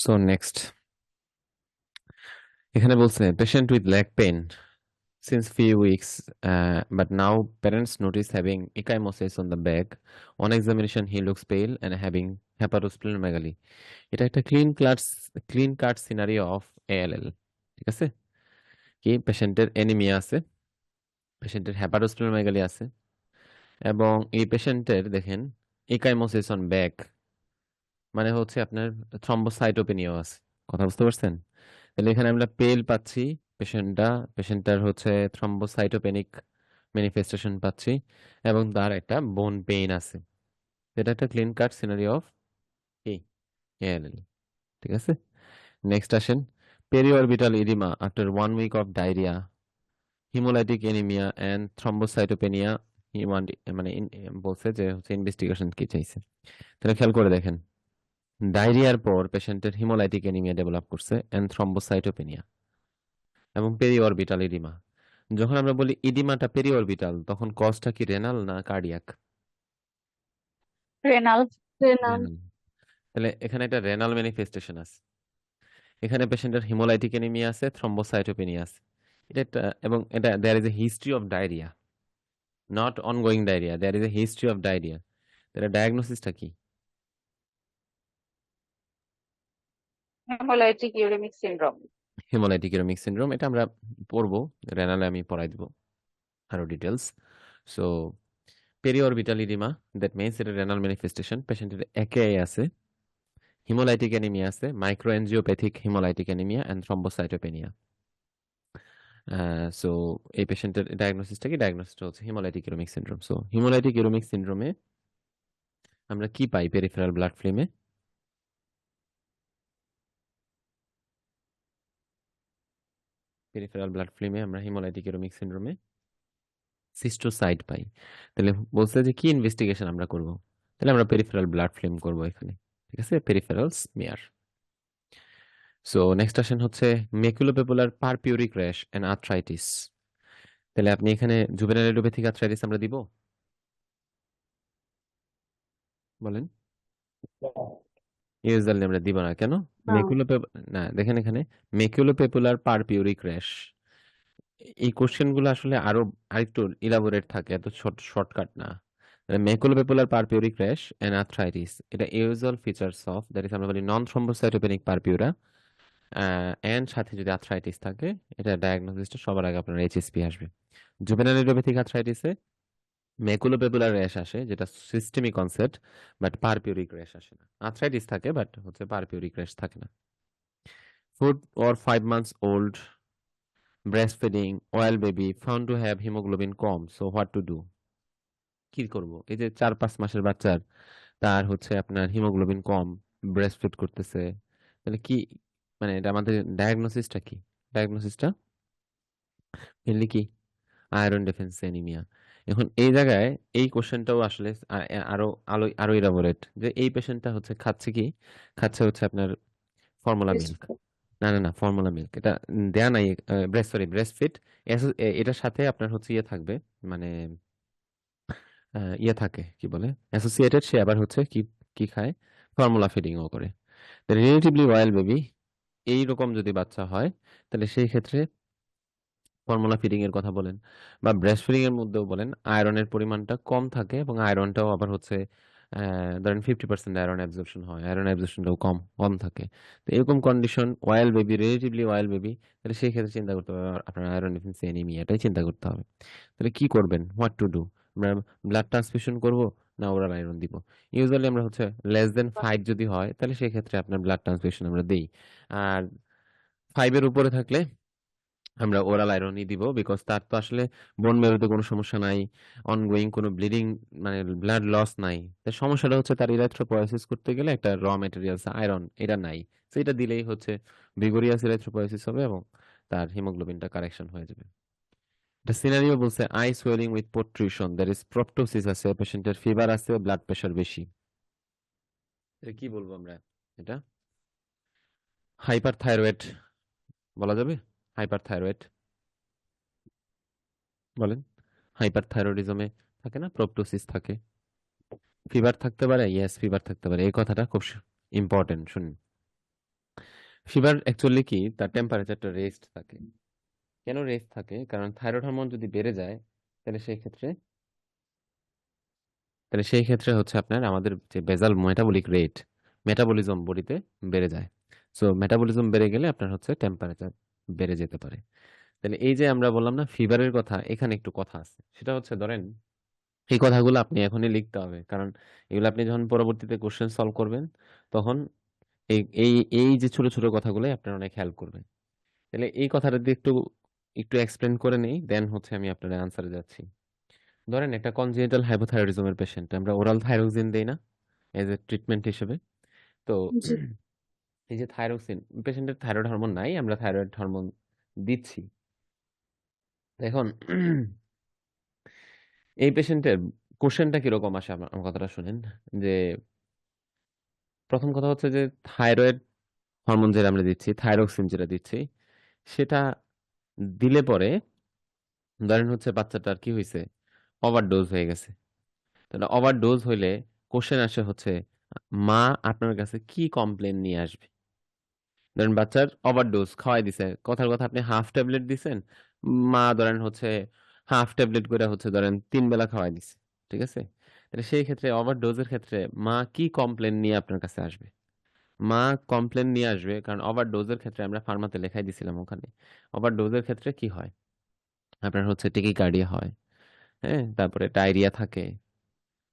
So next এখানে বলছে patient with leg pain since few weeks, but now parents notice having ecchymosis on the back. On examination, he looks pale and having hepatosplenomegaly. এটা একটা clean cut scenario of ALL. ঠিক আছে, কি পেশেন্টের anaemia আছে, পেশেন্টের হ্যাপাটোস্প্লেনোমেগালি আছে, এবং এই পেশেন্টের দেখেন একাইমোসিস অন ব্যাক, মানে হচ্ছে আপনার থ্রম্বোসাইটোপেনিয়া আছে। কথা বুঝতে পারছেন? তাহলে এখানে আমরা পেল পাচ্ছি, পেশেন্টটার হচ্ছে থ্রম্বোসাইটোপেনিক ম্যানিফেস্টেশন পাচ্ছি, এবং তার একটা বোন পেইন আছে। এটা একটা ক্লিন কাট সিনারি অফ কি এএলএল। ঠিক আছে, নেক্সট আসেন। Periorbital edema after 1 week of diarrhoea, haemolytic anaemia and thrombocytopenia. মানে বলছে যে হচ্ছে ইনভেস্টিগেশন কি চাইছে। তাহলে খেয়াল করে দেখেন, ডায়রিয়ার পর পেশেন্টের হিমোলাইটিক এনিমিয়া ডেভেলপ করছে অ্যান্ড থ্রম্বোসাইটোপেনিয়া এবং পেরিঅরবিটাল ইডিমা। যখন আমরা বলি ইডিমাটা পেরিঅরবিটাল, তখন কজটা কি রেনাল না কার্ডিয়াক? রেনাল। রেনাল। রেনাল। তাহলে এখানে একটা রেনাল ম্যানিফেস্টেশন আছে, এখানে পেশেন্টের হিমোলাইটিক এনিমিয়া আছে, থ্রম্বোসাইটোপেনিয়া আছে। এটা একটা, এবং এটা there is a history of diarrhoea, not ongoing diarrhoea, there is a history of diarrhoea. তাহলে ডায়াগনোসিসটা কি? Haemolytic uraemic syndrome. Haemolytic uraemic syndrome, এটা আমরা পড়বো, রেনালে আমি পড়াই দিব আরো details. So periorbital oedema, that means এটা রেনাল ম্যানিফেস্টেশন, পেশেন্টের একেআই আছে, হিমোলাইটিক অ্যানিমিয়া আছে, microangiopathic haemolytic anaemia and thrombocytopenia. So এই পেশেন্টের ডায়াগনোসিসটা কি? ডায়াগনোসিসটা হচ্ছে haemolytic uraemic syndrome. So haemolytic uraemic সিনড্রোমে আমরা কি পাই? পেরিফেরাল ব্লাড ফিল্মে, পেরিফেরাল ব্লাড ফিল্মে আমরা হিমোলাইটিক ইউরেমিক সিনড্রোমে সিস্টোসাইট পাই। তাহলে বলছে যে কি ইনভেস্টিগেশন আমরা করব? তাহলে আমরা পেরিফেরাল ব্লাড ফিল্ম করব এখানে। ঠিক আছে, পেরিফেরাল স্মিয়ার। সো নেক্সট আসেন হচ্ছে মেকুলোপেপুলার পারপিউরিক র্যাশ এন্ড আর্থ্রাইটিস। তাহলে আপনি এখানে জুভেনাইল ইডিওপ্যাথিক আর্থ্রাইটিস আমরা দিব? বলেন। ইউজুয়ালি আমরা দিব না, কেন? না। মেকুলোপে না, দেখেন এখানে মেকুলোপেপুলার পারপিউরিক র্যাশ, এই কোশ্চেন গুলো আসলে আরেকটু ইলাবোরেট থাকে, এত শর্টকাট না। মেকুলোপেপুলার পারপিউরিক র্যাশ এন্ড আর্থ্রাইটিস, এটা usual features of, that is আমরা বলি নন থ্রম্বোসাইটোপেনিক পারপিউরা, এন্ড সাথে যদি আর্থ্রাইটিস থাকে, এটা ডায়াগনোসিসটা সবার আগে আপনার এইচএসপি আসবে। জুভেনাইল ইডিওপ্যাথিক আর্থ্রাইটিসে মেকুলোপেপুলার র্যাশ আসে, যেটা সিস্টেমিক কনসেপ্ট, বাট পারপিউরিক র্যাশ আসে না। আর্থ্রাইটিস থাকে বাট হচ্ছে পারপিউরিক র্যাশ থাকে না। 4 or 5 months old, breastfeeding, oil baby found to have hemoglobin com, so what to do? কি করব? এই যে 4-5 মাসের বাচ্চার, তার হচ্ছে আপনার হিমোগ্লোবিন কম, ব্রেস্ট ফিড করতেছে, তাহলে কি, মানে এটা আমাদের ডায়াগনোসিসটা কি? ডায়াগনোসিসটা মেনলি কি? Iron deficiency anaemia. এখন এই জায়গায় এই কোশ্চেনটাও আসলে আরো আরো ইলাবোরেট, যে এই পেশেন্টটা হচ্ছে খাচ্ছে কি? খাচ্ছে হচ্ছে আপনার ফর্মুলা মিল্ক। না না না, ফর্মুলা মিল্ক এটা দেয়া নাই, ব্রেস্ট ফিট। এটার সাথে আপনার হচ্ছে ইয়ে থাকবে, মানে ইয়ে থাকে, কি বলে, অ্যাসোসিয়েটেড, সে আবার হচ্ছে কি কি খায়? ফর্মুলা ফিডিংও করে। রিলেটিভলি ওয়াইল্ড বেবি, এইরকম যদি বাচ্চা হয়, তাহলে সেই ক্ষেত্রে ফর্মুলা ফিডিং এর কথা বলেন বা ব্রেস্ট ফিডিং এর মধ্যেও বলেন, আয়রনের পরিমাণটা কম থাকে, এবং আয়রনটাও আবার হচ্ছে ধরেন 50% আয়রন অ্যাবজর্পশন হয়, আয়রন অ্যাবজর্পশনটাও কম কম থাকে। তো এরকম condition wild baby, relatively wild baby, তাহলে সেই ক্ষেত্রে চিন্তা করতে হবে আপনার আয়রন ডিফিসিয়েন্সি এটাই চিন্তা করতে হবে। তাহলে কি করবেন? What to do? আমরা ব্লাড ট্রান্সফিউশন করব না ওরাল আয়রন দিব? ইউজুয়ালি আমরা হচ্ছে less than 5 যদি হয়, তাহলে সেই ক্ষেত্রে আপনার ব্লাড ট্রান্সফিউশন আমরা দিই। আর 5-এর উপরে থাকলে আমরা ওরাল আয়রনই দিব, বিকজ তার তো আসলে বোন মেরুতে কোনো সমস্যা নাই, অনগোয়িং কোনো ব্লিডিং, মানে ব্লাড লস নাই। তার সমস্যাটা হচ্ছে তার ইরিথ্রোপয়েসিস করতে গেলে একটা র মেটেরিয়ালস আয়রন এটা নাই। তো এটা দিলেই হচ্ছে ভিগোরিয়াস ইরিথ্রোপয়েসিস হবে এবং তার হিমোগ্লোবিনটা কারেকশন হয়ে যাবে। এটা সিনারিও বলছে eye swelling with protrusion, there is proptosis আছে, পেশেন্টের ফিভার আছে, ব্লাড প্রেশার বেশি। এটা কি বলবো আমরা? এটা হাইপার থাইরয়েড বলা যাবে? হাইপার থাইরয়েড বলেন। হাইপার থাইরয়েডিজমে থাকে না, প্রপটোসিস থাকে, ফিভার থাকতে পারে, ইয়েস ফিভার থাকতে পারে, এই কথাটা খুব ইম্পর্টেন্ট, শুনুন। ফিভার অ্যাকচুয়ালি কি তার টেম্পারেচারটা রেস্ট থাকে। কেন রেস্ট থাকে? কারণ থাইরয়েড হরমোন যদি বেড়ে যায় তাহলে সেই ক্ষেত্রে হচ্ছে আপনার আমাদের যে বেজাল মেটাবলিজম বডিতে বেড়ে যায়। সো মেটাবলিজম বেড়ে গেলে আপনার হচ্ছে টেম্পারেচার বেড়ে যেতে পারে। তাহলে এই যে আমরা বললাম না ফিভারের কথা, এখানে একটু কথা আছে। সেটা হচ্ছে ধরেন এই কথাগুলো আপনি এখনই লিখতে হবে, কারণ এগুলো আপনি যখন পরবর্তীতে কোশ্চেন সলভ করবেন তখন এই এই এই যে ছোট ছোট কথাগুলো আপনার অনেক হেল্প করবে। তাহলে এই কথাটা দিয়ে একটু একটু এক্সপ্লেন করে নেই, দেন হচ্ছে আমি আপনার আনসারে যাচ্ছি। ধরেন একটা কনজেনিটাল হাইপোথাইরয়েডিজমের পেশেন্ট, আমরা ওরাল থাইরোক্সিন দেই না এজ এ ট্রিটমেন্ট হিসেবে? তো জি। এই যে থাইরোক্সিন, পেশেন্টের থাইরয়েড হরমোন নাই, আমরা থাইরয়েড হরমোন দিচ্ছি। এখন এই পেশেন্টের কোশ্চেনটা কিরকম আসে আমার কথাটা শুনেন। যে প্রথম কথা হচ্ছে যে থাইরয়েড হরমোন যেটা আমরা দিচ্ছি, থাইরোক্সিন যেটা দিচ্ছি, সেটা দিলে পরে ধরেন হচ্ছে বাচ্চাটার কি হয়েছে, ওভারডোজ হয়ে গেছে। তাহলে ওভারডোজ হইলে কোশ্চেন আসে হচ্ছে মা আপনার কাছে কি কমপ্লেন নিয়ে আসবে। ধরেন বাচ্চার ওভারডোজ খাওয়াই দিছে, কথার কথা আপনি হাফ ট্যাবলেট দিছেন, মা ধরেন হচ্ছে হাফ ট্যাবলেট করে হচ্ছে ধরেন 3 বেলা খাওয়াই দিছে, ঠিক আছে? তাহলে সেই ক্ষেত্রে ওভারডোজের ক্ষেত্রে মা কি কমপ্লেন নিয়ে আপনার কাছে আসবে? মা কমপ্লেন নিয়ে আসবে, কারণ ওভারডোজের ক্ষেত্রে আমরা ফার্মাতে লেখাই দিছিলাম ওখানে। ওভারডোজের ক্ষেত্রে কি হয়, আপনার হচ্ছে টেকিকার্ডিয়া হয়, হ্যাঁ, তারপরে ডায়রিয়া থাকে,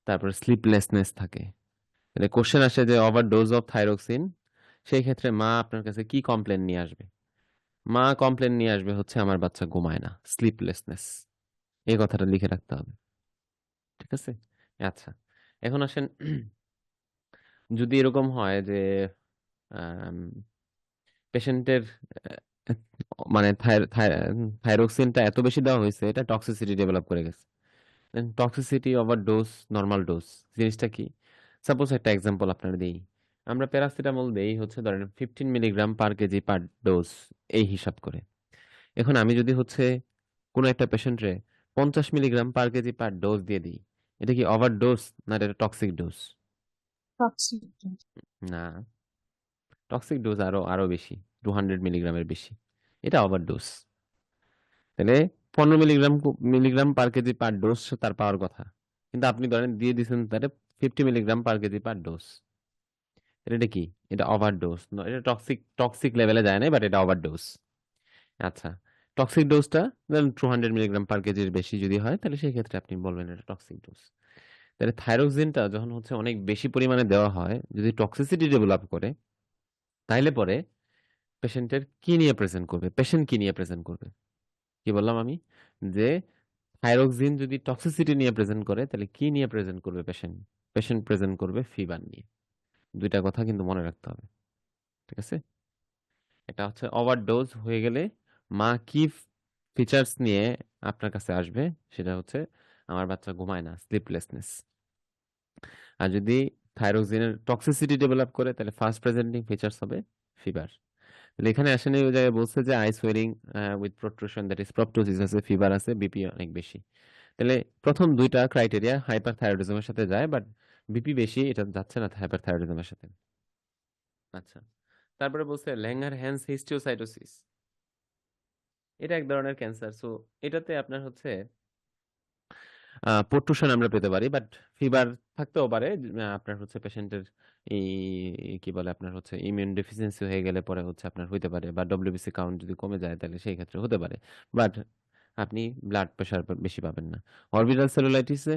তারপরে স্লিপলেসনেস থাকে। তাহলে কোশ্চেন আসে যে ওভারডোজ অফ থাইরোক্সিন, সেই ক্ষেত্রে মা আপনার কাছে কি কমপ্লেন নিয়ে আসবে? মা কমপ্লেন নিয়ে আসবে হচ্ছে আমার বাচ্চা ঘুমায় না, স্লিপলেসনেস। এই কথাটা লিখে রাখতে হবে, ঠিক আছে? আচ্ছা, এখন আসেন যদি এরকম হয় যে পেশেন্টের মানে থাইরোক্সিনটা এত বেশি দেওয়া হয়েছে এটা টক্সিসিটি ডেভেলপ করে গেছে। Toxicity over dose, normal dose জিনিসটা কি? সাপোজ একটা এক্সাম্পল আপনার দেই, আমরা প্যারাসিটামল দেই হচ্ছে ধরেন 15 মিলিগ্রাম পার কেজি পার ডোজ, এই হিসাব করে। এখন আমি যদি হচ্ছে কোনো একটা পেশেন্টরে 50 মিলিগ্রাম পার কেজি পার ডোজ দিয়ে দিই, এটা কি ওভার ডোজ না এটা টক্সিক ডোজ? টক্সিক। না, টক্সিক ডোজ আরো আরো বেশি, 200 মিলিগ্রামের বেশি, এটা ওভার ডোজ। তাহলে 15 মিলিগ্রাম পার কেজি পার ডোজ তার পাওয়ার কথা, কিন্তু আপনি ধরেন দিয়ে দিচ্ছেন তারে 50 মিলিগ্রাম পার কেজি পার ডোজ। এটা কি? এটা ওভার ডোজ, এটা টক্সিক টক্সিক লেভেলে যায় না, বাট এটা ওভার ডোজ। আচ্ছা, টক্সিক ডোজটা ধরেন 200 মিলিগ্রাম পার কেজির বেশি যদি হয় তাহলে সেই ক্ষেত্রে আপনি বলবেন এটা টক্সিক ডোজ। তাহলে থাইরোক্সিনটা যখন হচ্ছে অনেক বেশি পরিমাণে দেওয়া হয়, যদি টক্সিসিটি ডেভেলপ করে, তাইলে পরে পেশেন্ট কি নিয়ে প্রেজেন্ট করবে? কি বললাম আমি? যে থাইরোক্সিন যদি টক্সিসিটি নিয়ে প্রেজেন্ট করে তাহলে কি নিয়ে প্রেজেন্ট করবে পেশেন্ট? পেশেন্ট প্রেজেন্ট করবে ফিভার নিয়ে। দুইটা কথা কিন্তু মনে রাখতে হবে, ঠিক আছে? এটা হচ্ছে ওভারডোজ হয়ে গেলে মা কি ফিচার্স নিয়ে আপনার কাছে আসবে, সেটা হচ্ছে আমার বাচ্চা ঘুমায় না, স্লিপলেসনেস। আর যদি থাইরোক্সিনের টক্সিসিটি ডেভেলপ করে তাহলে ফার্স্ট প্রেজেন্টিং ফিচার্স হবে ফিভার। তাহলে এখানে আসেনি, ওই জায়গায় বলছে যে eye swelling with protrusion, that is proptosis আছে, ফিভার আছে, বিপি অনেক বেশি। তাহলে প্রথম দুইটা ক্রাইটেরিয়া হাইপারথাইরয়েডিজমের সাথে যায়, বাট বিপি বেশি এটা যাচ্ছে না হাইপারথাইরয়েডিজমের সাথে। আচ্ছা, তারপরে বলছে ল্যাঙ্গার হ্যান্স হিস্টিওসাইটোসিস, এটা এক ধরনের ক্যান্সার। সো এটাতে আপনার হচ্ছে প্রোট্রুশন আমরা পেতে পারি, বাট ফিভার থাকতেও পারে। আপনার হচ্ছে পেশেন্টের এই কি বলে আপনার হচ্ছে ইমিউন ডেফিসিয়েন্সি হয়ে গেলে পরে হচ্ছে আপনার হইতে পারে, বা ডব্লিউবিসি কাউন্ট যদি কমে যায় তাহলে সেই ক্ষেত্রে হতে পারে। বাট আপনি ব্লাড প্রেশার বেশি পাবেন না। অরবিটাল সেলুলাইটিসে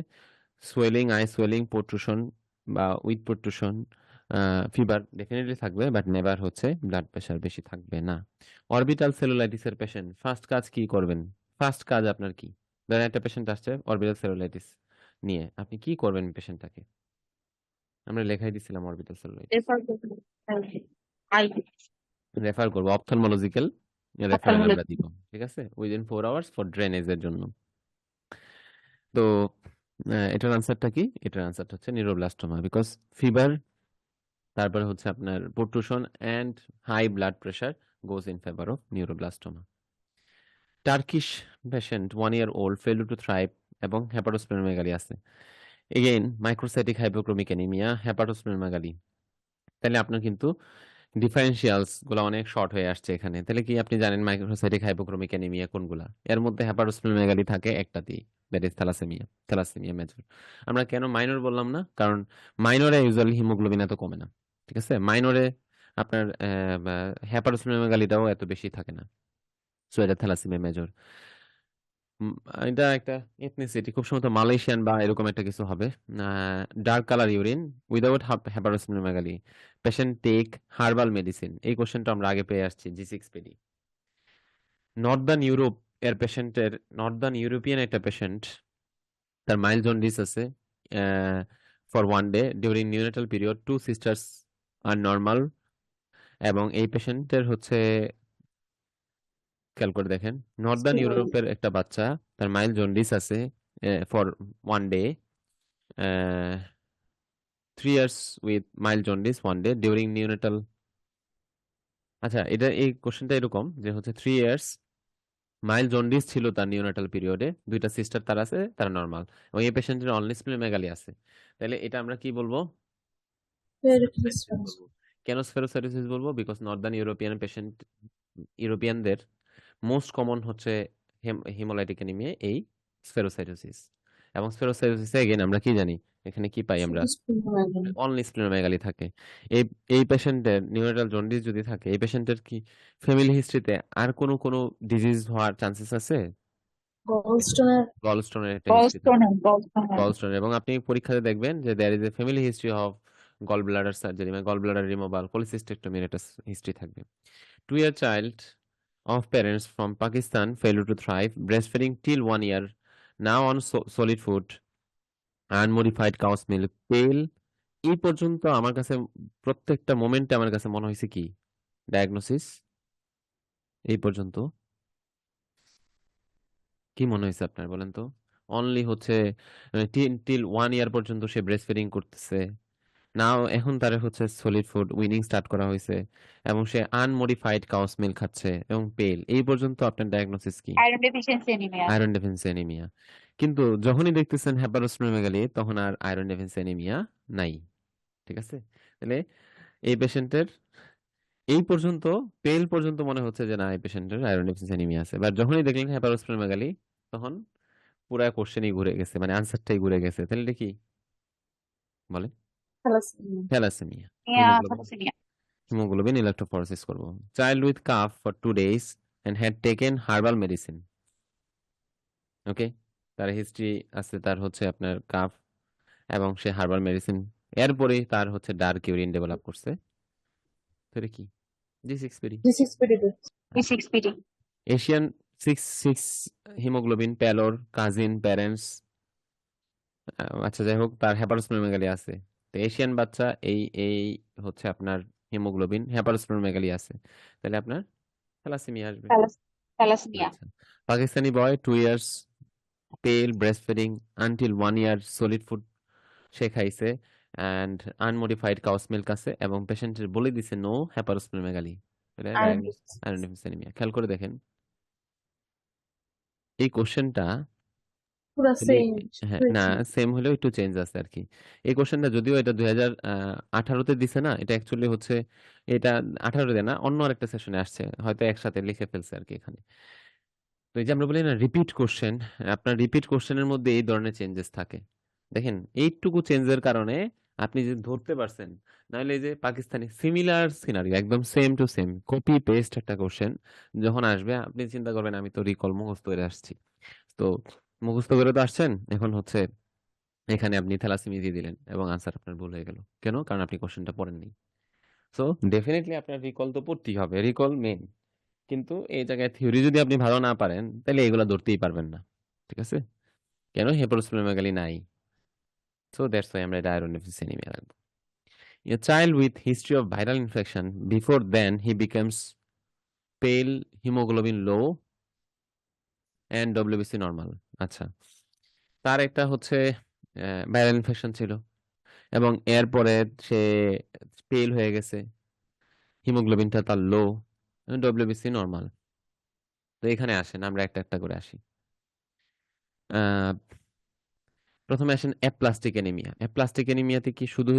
আই সোয়েলিং, প্রোট্রুশন বা উইথ প্রোট্রুশন, ফিভার ডেফিনেটলি থাকবে, বাট নেভার হচ্ছে ব্লাড প্রেশার বেশি থাকবে না। অরবিটাল সেলুলাইটিসের পেশেন্ট ফার্স্ট কাজ কি করবেন? ফার্স্ট কাজ আপনার কি? ধরেন একটা পেশেন্ট আসছে অরবিটাল সেলুলাইটিস নিয়ে, আপনি কি করবেন পেশেন্টটাকে? আমরা লেখাই দিছিলাম অরবিটাল সেলুলাইটিস। রেফার করতে। আই। রেফার করবো, অপথলমোলজিক্যাল রেফারেল আমরা অপথলমোলজি। দিব, ঠিক আছে, উইদিন 4 আওয়ার্স ফর ড্রেনেজের জন্য। তো এটার আনসারটা কি? এটার আনসারটা হচ্ছে নিউরোব্লাস্টোমা, বিকজ ফিভার, তারপরে হচ্ছে আপনার protrusion and high blood pressure goes in favour of neuroblastoma. Turkish patient 1 year old fail to thrive এবং হেপাটোস্প্লেনোমেগালি আছে। Again microcytic hypochromic anaemia, hepatosplenomegaly. তাহলে আপনার কিন্তু ডিফারেন্সিয়ালস গুলো অনেক শর্ট হয়ে আসছে এখানে। তাহলে কি আপনি জানেন মাইক্রোসাইটিক হাইপোক্রোমিক অ্যানিমিয়া কোনগুলা? এর মধ্যে হেপাটোস্প্লেনোমেগালি থাকে একটাতেই, that is thalassaemia, thalassaemia major. আমরা কেন মাইনর বললাম না? কারণ মাইনরে ইউজুয়ালি হিমোগ্লোবিন এত কমে না। ঠিক আছে, মাইনরে আপনার হেপাটোস্প্লেনোমেগালিটাও এত বেশি থাকে না। সো এটা থ্যালাসেমিয়া মেজর। উম, এটা একটা এথনিসিটি, খুব সম্ভবত মালয়েশিয়ান বা এরকম একটা কিছু হবে। Dark colour urine without hepatosplenomegaly, patient take herbal medicine. এই কোশ্চেনটা আমরা আগে পেয়ে আসছি জি6 পেডি। নর্দার্ন ইউরোপ এর পেশেন্টের, নর্দার্ন ইউরোপিয়ান একটা পেশেন্ট, তার মাইল্ড জন্ডিস আছে for 1 day during neonatal period, 2 sisters are normal. এবং এই পেশেন্টের হচ্ছে, খেয়াল করে দেখেন, নর্দার্ন ইউরোপের একটা বাচ্চা, তার মাইল্ড জন্ডিস আছে for 1 day, 3 years with mild jaundice 1 day during neonatal। আচ্ছা, এটা এই কোশ্চেনটা এরকম যে হচ্ছে 3 years মাইল্ড জন্ডিস ছিল তার নিওনাটাল পিরিয়ডে, 2টা সিস্টার তার আছে, তার নর্মাল, এবং এই পেশেন্টের অনলি স্প্লেনোমেগালি আছে। তাহলে এটা আমরা কি বলবো? স্ফেরোসাইটোসিস বলবো। কেন স্ফেরোসাইটোসিস বলবো? বিকজ নর্দার্ন ইউরোপিয়ান পেশেন্ট, ইউরোপিয়ানদের মোস্ট কমন হচ্ছে হিমোলাইটিক অ্যানিমিয়া, এই স্ফেরোসাইটোসিস। এবং স্ফেরোসাইটোসিসে এগেন আমরা কি জানি, এখানে কি পাই আমরা? অনলি স্প্লেনোমেগালি থাকে। এই এই পেশেন্টের নিউরেটাল জন্ডিস যদি থাকে, এই পেশেন্টের কি ফ্যামিলি হিস্ট্রিতে আর কোনো ডিজিজ হওয়ার চান্সেস আছে? গলস্টোনের একটা হিস্ট্রি থাকে, গলস্টোন। এবং আপনি পরীক্ষাতে দেখবেন যে there is a family history of gall bladder surgery, মানে গল ব্লাডার রিমুভাল, কোলিসিস্টেক্টমির একটা হিস্ট্রি থাকবে। 2 year child of parents from Pakistan failure to thrive, breastfeeding till 1 year, now on solid food, unmodified cow's milk, pale. এই পর্যন্ত আমার কাছে প্রত্যেকটা মোমেন্টে আমার কাছে মনে হয়েছে কি ডায়াগনোসিস? এই পর্যন্ত কি মনে হয়েছে আপনার, বলেন তো? অনলি হচ্ছে টিল 1 year পর্যন্ত সে ব্রেস্ট ফিডিং করতেছে, নাও এখন তার হচ্ছে সলিড ফুড উইনিং স্টার্ট করা হয়েছে, এবং সে আনমডিফাইড কাউস মিল্ক খাচ্ছে এবং পেল। এই পর্যন্ত আপনার ডায়াগনোসিস কি? Iron deficiency anaemia. Iron deficiency anaemia. কিন্তু যখনই দেখতেছেন হেপাটোস্প্লেনোমেগালি, তখন আর আয়রন ডেফিসিয়েন্সি অ্যানিমিয়া নাই। ঠিক আছে, তাহলে এই পেশেন্টের এই পর্যন্ত, পেল পর্যন্ত মনে হচ্ছে যে না, এই পেশেন্টের আয়রন ডেফিসিয়েন্সি অ্যানিমিয়া আছে। বাট যখনই দেখলেন হেপাটোস্প্লেনোমেগালি, তখন পুরা কোশ্চেনই ঘুরে গেছে, মানে আনসারটাই ঘুরে গেছে। তাহলে এটা কি বলে? Thalassaemia. Haemoglobin, thalassaemia. Haemoglobin electrophoresis করব। Child with cough for 2 days and had taken herbal medicine. Okay, তার হিস্ট্রি আছে, তার হচ্ছে আপনার কাফ, এবং সে হার্বাল মেডিসিন, এরপরেই তার হচ্ছে ডার্ক ইউরিন ডেভেলপ করছে। তো এটা কি? জি6 PD. B6PD। Asian 6 6 haemoglobin, pallor, cousin, parents. আচ্ছা, যাই হোক, তার হেপাটোস্প্লেনোমেগালি আছে। তো এশিয়ান বাচ্চা, এই এই হচ্ছে আপনার হিমোগ্লোবিন, হেপাটোস্প্লেনোমেগালি আছে, তাহলে আপনার থ্যালাসেমিয়া আসবে। থ্যালাসেমিয়া। আচ্ছা, Pakistani boy, 2 years, pale, breast feeding until 1 year, solid food সে খাইছে, অ্যান্ড আনমডিফাইড কাউস মিল্ক আছে, এবং পেশেন্টের বলে দিছে নো হেপাটোস্প্লেনোমেগালি। এটা ডায়াগনোস আয়রন ডেফিসিয়েন্সি অ্যানিমিয়া। খেয়াল করে দেখেন এই কোশ্চেনটা, পুরো সেম। হ্যাঁ না, সেম হলেও একটু চেঞ্জ আছে আর কি। এই কোশ্চেনটা যদিও এটা 2018-তে দিছে না, এটা অ্যাকচুয়ালি হচ্ছে, এটা 18-তে না, অন্য আরেকটা সেশনে আসছে, হয়তো একসাথে লিখে ফেলছে আর কি এখানে। তো এই যে আমরা বলি না রিপিট কোশ্চেন, আপনার রিপিট কোশ্চেনের মধ্যে এই ধরনের চেঞ্জেস থাকে। দেখেন এইটুকু চেঞ্জের কারণে আপনি যে ধরতে পারছেন, নাহলে এই যে পাকিস্তানি সিমিলার সিনারিও, একদম same to same copy paste একটা কোশ্চেন যখন আসবে, আপনি চিন্তা করবেন আমি তো রিকল মুখস্থ করে আসছি। তো মুখস্থ করে তো আসছেন, এখন হচ্ছে এখানে আপনি থ্যালাসেমিয়া দিয়ে দিলেন এবং আনসার আপনার ভুল হয়ে গেল। কেন? কারণ আপনি কোশ্চেনটা পড়েননি। সো ডেফিনেটলি আপনার রিকল তো পড়তেই হবে, রিকল মেন। কিন্তু এই জায়গায় থিওরি যদি আপনি ভালো না পারেন, তাহলে এগুলো ধরতেই পারবেন না। ঠিক আছে, কেন? হেপাটোস্প্লেনোমেগালি নাই। সো দ্যাটস ওয়াই আমরা এটা আয়রন ডেফিসিয়েন্সি অ্যানিমিয়া রাখবো। A child with history of viral infection, before then he becomes pale, hemoglobin low and WBC normal। আচ্ছা, তার একটা হচ্ছে ভাইরাল ইনফেকশন ছিল, এবং এরপরে সে পেল হয়ে গেছে, হিমোগ্লোবিনটা তার লো, ডব্লিউবিসি নর্মাল। তো এখানে আসেন, আমরা একটা একটা করে আসি। আহ, প্রথমে আসেন অ্যাপ্লাস্টিক অ্যানিমিয়া। অ্যাপ্লাস্টিক অ্যানিমিয়াতে কি শুধু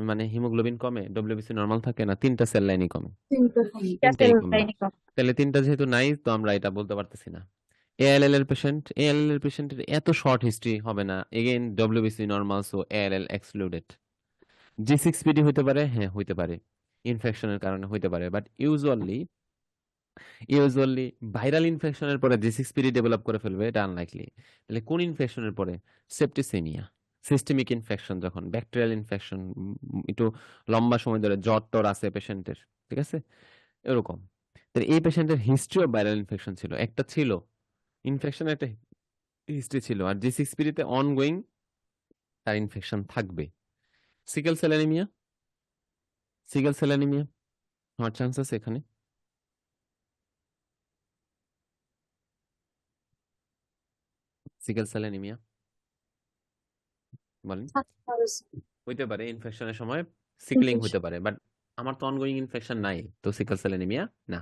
মানে হিমোগ্লোবিন কমে, ডব্লিউবিসি নরমাল থাকে না, 3টা সেল লাইনই কমে, জাস্ট তিনটাই কমে। লাইনই কম। তাহলে 3টা যেহেতু নাই, তো আমরা এটা বলতে পারতেছি না। এএলএল এর পেশেন্টের এত শর্ট হিস্ট্রি হবে না, again WBC normal, so ALL excluded. জি6পিডি হইতে পারে, হ্যাঁ হইতে পারে, ইনফেকশনের কারণে হইতে পারে, বাট ইউজুয়ালি ভাইরাল ইনফেকশনের পরে জি6পিডি ডেভেলপ করে ফেলবে, এটা আনলাইকলি। তাহলে কোন ইনফেকশনের পরে? সেপ্টিসেমিয়া, সিস্টেমিক ইনফেকশন, যখন ব্যাকটেরিয়াল ইনফেকশন, একটু লম্বা সময় ধরে জ্বর টর আছে পেশেন্টের, ঠিক আছে, এরকম। তাহলে এই পেশেন্টের হিস্ট্রি অফ ভাইরাল ইনফেকশন ছিল, একটা ছিল ইনফেকশন, একটা হিস্ট্রি ছিল, আর জি6পিডিতে অনগোয়িং তার ইনফেকশন থাকবে। Sickle cell anaemia, sickle cell anaemia হওয়ার চান্স আছে এখানে? সিকেল সেল অ্যানিমিয়া বলেন। হইতে পারে ইনফেকশনের সময় সিকলিং হইতে পারে, বাট আমার তো অনগোয়িং ইনফেকশন নাই, তো সিকেল সেল অ্যানিমিয়া না।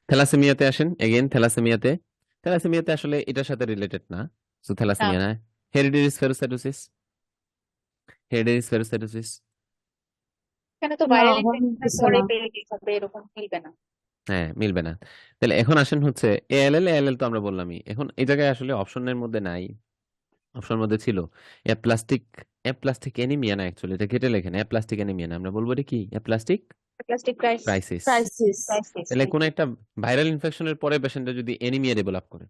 থ্যালাসেমিয়াতে আসেন, এগেইন থ্যালাসেমিয়াতে আসলে এটার সাথে রিলেটেড না, সো না, থ্যালাসেমিয়া না। হেরিডিটারি স্ফেরোসাইটোসিস, হেরিডিটারি স্ফেরোসাইটোসিস, এখানে তো না, ভাইরাল আমার ইনফেকশনের মিলতেছে পরে না। পেরিয়ে হবে, এরকম মিলবে না। হ্যাঁ মিলবে না। তাহলে এখন আসেন হচ্ছে এএলএল তো আমরা বললামই, এখন এই জায়গায় আসলে অপশনের মধ্যে নাই, অপশনের মধ্যে ছিল অ্যাপ্লাস্টিক, অ্যাপ্লাস্টিক এনিমিয়া না, অ্যাকচুয়ালি এটা কেটে লেখেন, অ্যাপ্লাস্টিক এনিমিয়া না, আমরা বলবো এটা কি? Aplastic plastic crisis. Crisis. Crisis. তাহলে কোন একটা ভাইরাল ইনফেকশনের পরে পেশেন্টটা যদি এনিমিয়া ডেভেলপ করে,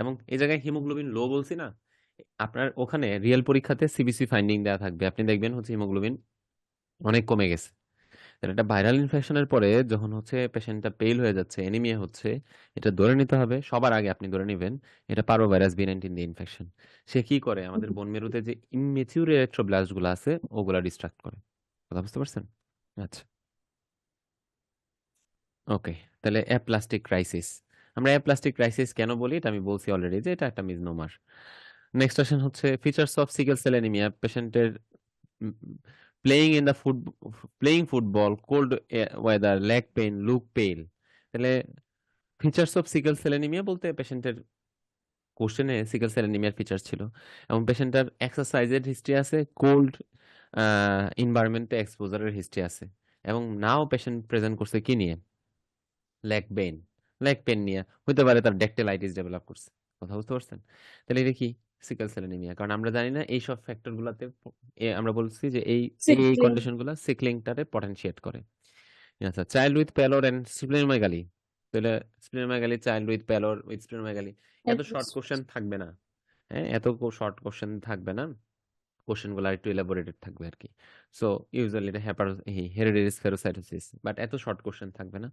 এবং এই জায়গায় হিমোগ্লোবিন লো বলছি না, আপনার ওখানে রিয়েল পরীক্ষাতে সিবিসি ফাইন্ডিং দেওয়া থাকবে, আপনি দেখবেন হচ্ছে হিমোগ্লোবিন অনেক কমে গেছে। তাহলে এটা ভাইরাল ইনফেকশনের পরে যখন হচ্ছে পেশেন্টটা পেইল হয়ে যাচ্ছে, এনিমিয়া হচ্ছে, এটা ধরে নিতে হবে, সবার আগে আপনি ধরে নেবেন এটা পারোভাইরাস B19 দিয়ে ইনফেকশন। সে কি করে? আমাদের বোন মেরুতে যে ইমেচিউর ইলেকট্রোব্লাস্ট গুলো আছে ওগুলা ডিস্ট্রাক্ট করে। কথা বুঝতে পারছেন? আচ্ছা, ওকে। তাহলে অ্যাপ্লাস্টিক ক্রাইসিস, আমরা অ্যাপ্লাস্টিক ক্রাইসিস কেন বলি এটা আমি বলছি অলরেডি, যে এটা একটা মিসনোমার। নেক্সট আসেন হচ্ছে features of sickle cell anaemia, পেশেন্টের playing in the foot playing football, cold weather, leg pain, look pale. তাহলে features of sickle cell anaemia বলতে পেশেন্টের কোশ্চেনে সিকেল সেল অ্যানিমিয়ার ফিচার ছিল, এবং পেশেন্টের এক্সারসাইজের হিস্ট্রি আছে, কোল্ড এনভায়রনমেন্টে এক্সপোজারের হিস্ট্রি আছে, এবং নাও পেশেন্ট প্রেজেন্ট করছে কি নিয়ে? লেগ পেইন, লেগ পেইন নিয়ে, হতে পারে তার ড্যাকটাইলাইটিস ডেভেলপ করছে। কথা বুঝতে পারছেন? তাহলে এটা কি? Sickle cell anaemia. কারণ আমরা জানি না এই সব ফ্যাক্টর গুলাতে আমরা বলছি যে এই এই সিকলিং। কন্ডিশন গুলা সিকলিংটারে পটেনশিয়েট করে। আচ্ছা, child with pallor and splenomegaly, তাহলে splenomegaly, child with pallor with splenomegaly, এত শর্ট কোশ্চেন থাকবে না। হ্যাঁ, এত শর্ট কোশ্চেন থাকবে না, কোশ্চেন গুলো একটু এলাবোরেটেড থাকবে আর কি। সো ইউজুয়ালি এটা হেরিডিটারি স্ফেরোসাইটোসিস, বাট এত শর্ট কোশ্চেন থাকবে না।